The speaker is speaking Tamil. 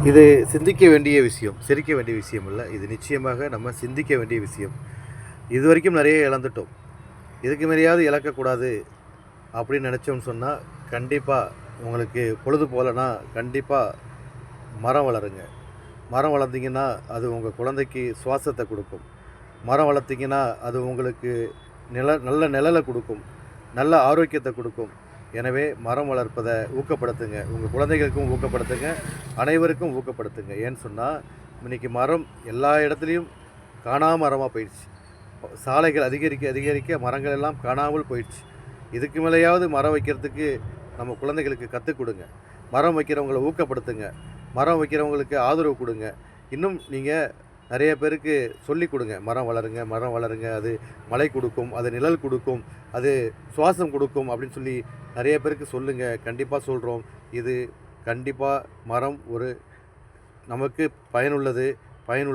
இது சிந்திக்க வேண்டிய விஷயம், சிரிக்க வேண்டிய விஷயம் இல்லை. இது நிச்சயமாக நம்ம சிந்திக்க வேண்டிய விஷயம். இதுவரைக்கும் நிறைய இழந்துட்டோம். இதுக்கு மேலேயாவது இழக்கக்கூடாது அப்படின்னு நினச்சோம்னு சொன்னால், கண்டிப்பாக உங்களுக்கு பொழுது போகலன்னா கண்டிப்பாக மரம் வளருங்க. மரம் வளர்த்தீங்கன்னா அது உங்கள் குழந்தைக்கு சுவாசத்தை கொடுக்கும். மரம் வளர்த்தீங்கன்னா அது உங்களுக்கு நல்ல நிழலை கொடுக்கும், நல்ல ஆரோக்கியத்தை கொடுக்கும். எனவே மரம் வளர்ப்பதை ஊக்கப்படுத்துங்க. உங்கள் குழந்தைகளுக்கும் ஊக்கப்படுத்துங்க, அனைவருக்கும் ஊக்கப்படுத்துங்க. ஏன்னு சொன்னால், இன்றைக்கி மரம் எல்லா இடத்துலையும் காணாம மரமாக போயிடுச்சு. சாலைகள் அதிகரிக்க அதிகரிக்க மரங்கள் எல்லாம் காணாமல் போயிடுச்சு. இதுக்கு மேலேயாவது மரம் வைக்கிறதுக்கு நம்ம குழந்தைகளுக்கு கற்றுக் கொடுங்க. மரம் வைக்கிறவங்கள ஊக்கப்படுத்துங்க. மரம் வைக்கிறவங்களுக்கு ஆதரவு கொடுங்க. இன்னும் நீங்கள் நிறைய பேருக்கு சொல்லிக் கொடுங்க. மரம் வளருங்க, மரம் வளருங்க, அது மழை கொடுக்கும், அது நிழல் கொடுக்கும், அது சுவாசம் கொடுக்கும் அப்படின்னு சொல்லி நிறைய பேருக்கு சொல்லுங்கள். கண்டிப்பாக சொல்கிறோம். இது கண்டிப்பாக மரம் ஒரு நமக்கு பயனுள்ளது.